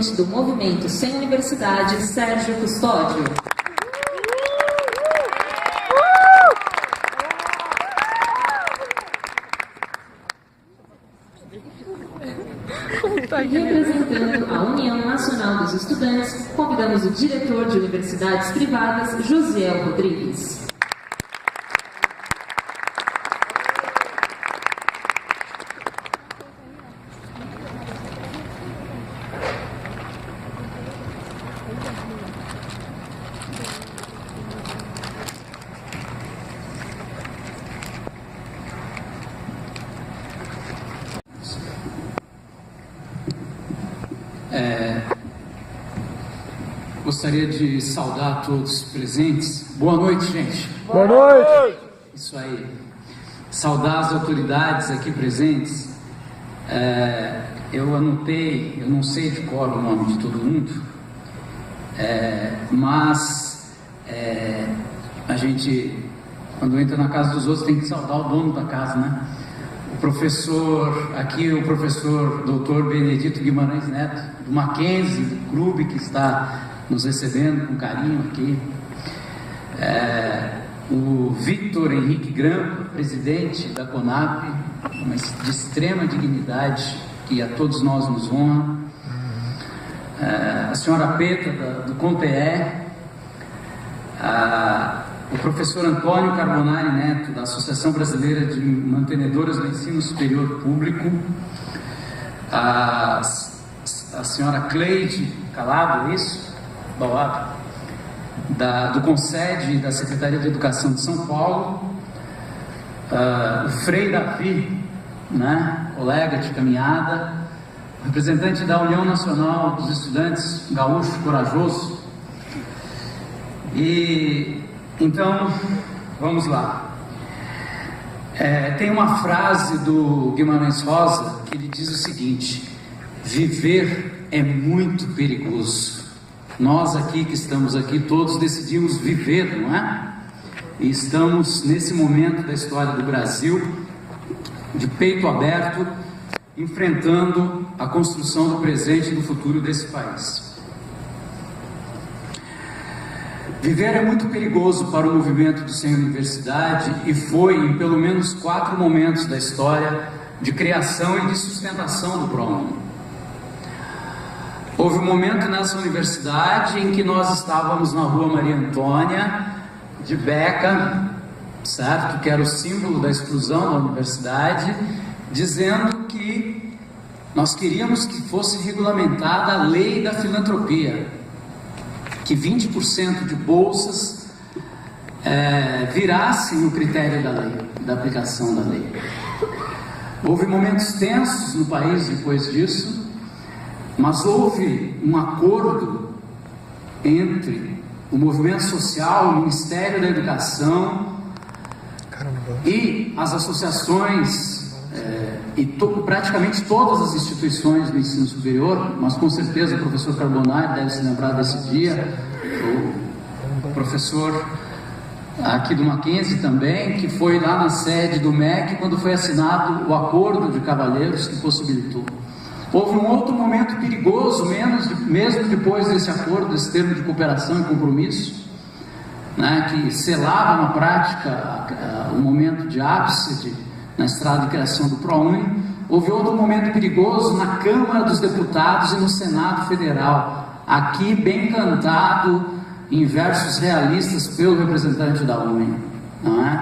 presidente do Movimento Sem Universidade, Sérgio Custódio. Representando a União Nacional dos Estudantes, convidamos o diretor de Universidades Privadas, Josiel Rodrigues. Gostaria de saudar todos os presentes. Boa noite, gente. Boa noite. Isso aí. Saudar as autoridades aqui presentes. Eu anotei, eu não sei de cor o nome de todo mundo, mas a gente, quando entra na casa dos outros, tem que saudar o dono da casa, né? O professor Dr. Benedito Guimarães Neto, do Mackenzie, do clube, que está nos recebendo com carinho aqui. O Victor Henrique Grampo, presidente da CONAP, de extrema dignidade, que a todos nós nos honra. A senhora Peta, do CONTEE, o professor Antônio Carbonari Neto, da Associação Brasileira de Mantenedoras do Ensino Superior Público, a senhora Cleide Calado, isso? Do CONSED, da Secretaria de Educação de São Paulo, o Frei Davi, né, colega de caminhada, o representante da União Nacional dos Estudantes, gaúcho corajoso. E então, vamos lá. Tem uma frase do Guimarães Rosa que ele diz o seguinte: viver é muito perigoso. Nós aqui que estamos aqui, todos decidimos viver, não é? E estamos nesse momento da história do Brasil, de peito aberto, enfrentando a construção do presente e do futuro desse país. Viver é muito perigoso para o movimento do Sem Universidade e foi em pelo menos 4 momentos da história de criação e de sustentação do ProUni. Houve um momento nessa universidade em que nós estávamos na Rua Maria Antônia de Beca, certo? Que era o símbolo da exclusão da universidade, dizendo que nós queríamos que fosse regulamentada a lei da filantropia, que 20% de bolsas virassem o critério da lei, da aplicação da lei. Houve momentos tensos no país depois disso, mas houve um acordo entre o movimento social, o Ministério da Educação e as associações e praticamente todas as instituições do ensino superior, mas com certeza o professor Carbonari deve se lembrar desse dia, o professor aqui do Mackenzie também, que foi lá na sede do MEC quando foi assinado o acordo de cavalheiros que possibilitou. Houve um outro momento perigoso, mesmo depois desse acordo, desse termo de cooperação e compromisso, né, que selava na prática o momento de ápice na estrada de criação do ProUni. Houve outro momento perigoso na Câmara dos Deputados e no Senado Federal, aqui bem cantado em versos realistas pelo representante da UNE, não é?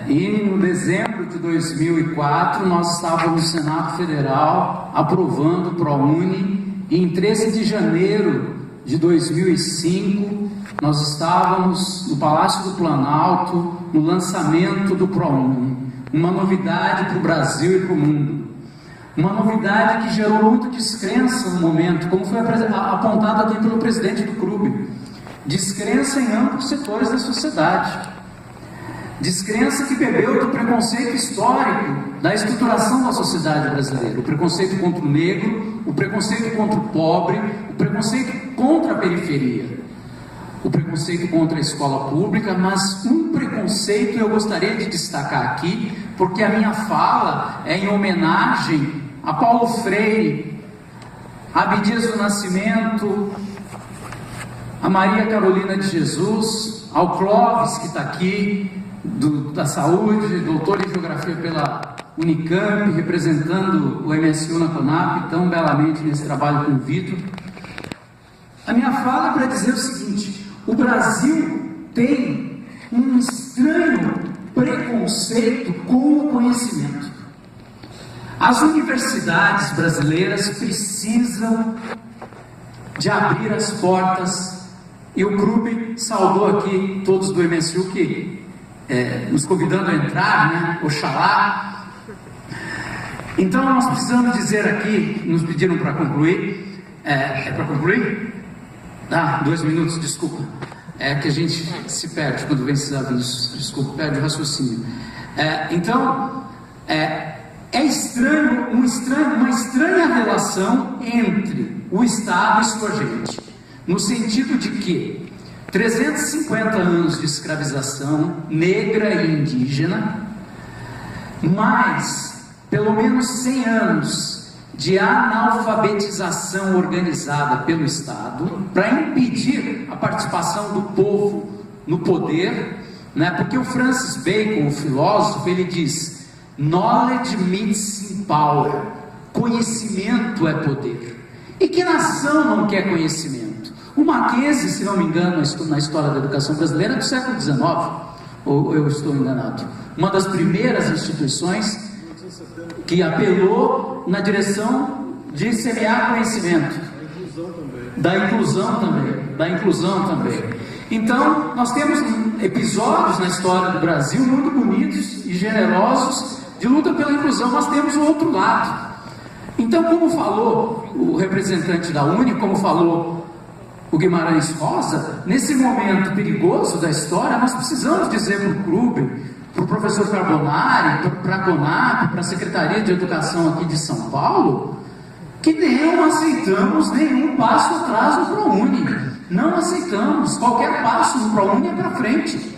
E em dezembro de 2004 nós estávamos no Senado Federal aprovando o ProUni, e em 13 de janeiro de 2005 nós estávamos no Palácio do Planalto no lançamento do ProUni, uma novidade para o Brasil e para o mundo, uma novidade que gerou muita descrença no momento, como foi apontado aqui pelo presidente do clube, descrença em amplos setores da sociedade. Descrença que bebeu do preconceito histórico da estruturação da sociedade brasileira, o preconceito contra o negro, o preconceito contra o pobre, o preconceito contra a periferia, o preconceito contra a escola pública, mas um preconceito eu gostaria de destacar aqui, porque a minha fala é em homenagem a Paulo Freire, a Abdias do Nascimento, a Maria Carolina de Jesus, ao Clóvis, que está aqui, da Saúde, doutor em Geografia pela Unicamp, representando o MSU na CONAP, tão belamente nesse trabalho com o Vitor. A minha fala é para dizer o seguinte: o Brasil tem um estranho preconceito com o conhecimento. As universidades brasileiras precisam de abrir as portas, e o Krube saudou aqui todos do MSU que nos convidando a entrar, né? Oxalá. Então nós precisamos dizer aqui, nos pediram para concluir, é para concluir? 2 minutos, desculpa. É que a gente se perde quando vem esses avisos, desculpa, perde o raciocínio. Então, é estranho, uma estranha relação entre o Estado e sua gente, no sentido de que 350 anos de escravização negra e indígena, mais pelo menos 100 anos de analfabetização organizada pelo Estado para impedir a participação do povo no poder, né? Porque o Francis Bacon, o filósofo, ele diz: knowledge means power, conhecimento é poder. E que nação não quer conhecimento? O Mackenzie, se não me engano, na história da educação brasileira é do século XIX, ou eu estou enganado, uma das primeiras instituições que apelou na direção de semear conhecimento, da inclusão também. Então, nós temos episódios na história do Brasil muito bonitos e generosos de luta pela inclusão, mas temos o outro lado. Então, como falou o representante da UNE, como falou o Guimarães Rosa, nesse momento perigoso da história, nós precisamos dizer para o Krube, para o professor Carbonari, para a CONAP, para a Secretaria de Educação aqui de São Paulo, que não aceitamos nenhum passo atrás no ProUni. Não aceitamos. Qualquer passo no ProUni é para frente.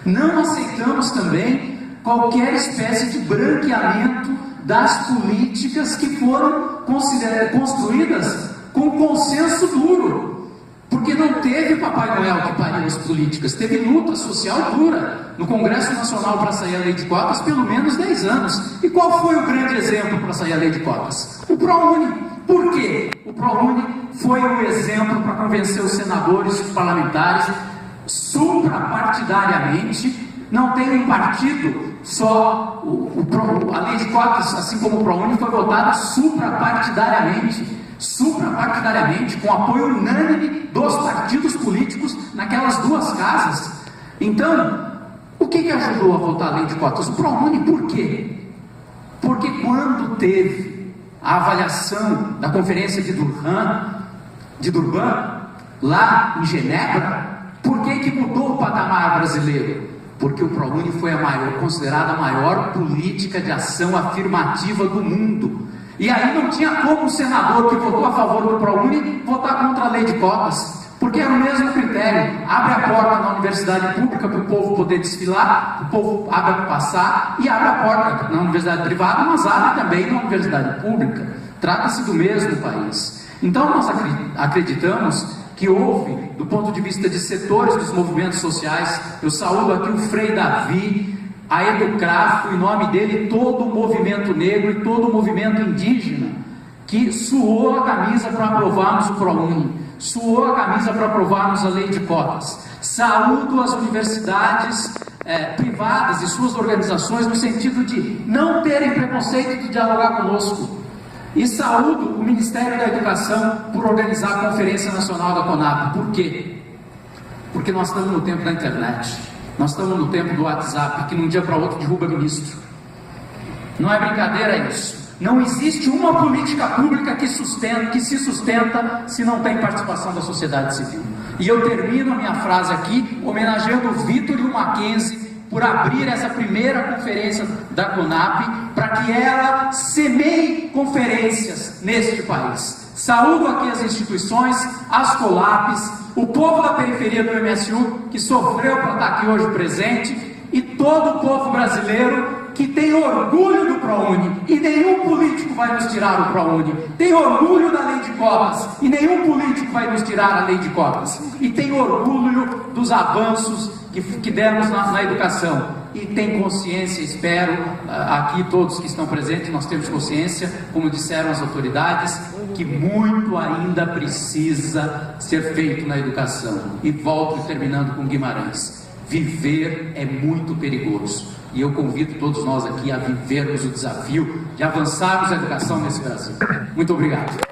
Não aceitamos também qualquer espécie de branqueamento das políticas que foram construídas com consenso duro. Porque não teve Papai Noel que pariu as políticas, teve luta social dura no Congresso Nacional para sair a lei de cotas, pelo menos 10 anos. E qual foi o grande exemplo para sair a lei de cotas? O ProUni. Por quê? O ProUni foi um exemplo para convencer os senadores e os parlamentares suprapartidariamente. Não tem um partido só, a lei de cotas, assim como o ProUni, foi votada suprapartidariamente, com apoio unânime dos partidos políticos naquelas duas casas. Então, o que ajudou a votar a lei de cotas? O ProUni. Por quê? Porque quando teve a avaliação da conferência de Durban, lá em Genebra, por que mudou o patamar brasileiro? Porque o ProUni foi considerada a maior política de ação afirmativa do mundo. E aí não tinha como um senador que votou a favor do ProUni votar contra a lei de cotas, porque era o mesmo critério: abre a porta na universidade pública para o povo poder desfilar, o povo abre para passar, e abre a porta na universidade privada, mas abre também na universidade pública. Trata-se do mesmo país. Então nós acreditamos que houve, do ponto de vista de setores dos movimentos sociais, eu saúdo aqui o Frei Davi, a Educrafo, em nome dele, todo o movimento negro e todo o movimento indígena, que suou a camisa para aprovarmos o ProUni, suou a camisa para aprovarmos a lei de cotas. Saúdo as universidades privadas e suas organizações no sentido de não terem preconceito de dialogar conosco. E saúdo o Ministério da Educação por organizar a Conferência Nacional da CONAP. Por quê? Porque nós estamos no tempo da internet. Nós estamos no tempo do WhatsApp, que de um dia para outro derruba ministro. Não é brincadeira isso. Não existe uma política pública que se sustenta se não tem participação da sociedade civil. E eu termino a minha frase aqui homenageando o Vitor e o Mackenzie por abrir essa primeira conferência da CONAP, para que ela semeie conferências neste país. Saúdo aqui as instituições, as COLAPs, o povo da periferia do MSU, que sofreu para estar aqui hoje presente, e todo o povo brasileiro que tem orgulho do ProUni, e nenhum político vai nos tirar o ProUni. Tem orgulho da lei de cotas, e nenhum político vai nos tirar a lei de cotas. E tem orgulho dos avanços que demos na educação. E tem consciência, espero, aqui todos que estão presentes, nós temos consciência, como disseram as autoridades, que muito ainda precisa ser feito na educação. E volto terminando com Guimarães: viver é muito perigoso. E eu convido todos nós aqui a vivermos o desafio de avançarmos a educação nesse Brasil. Muito obrigado.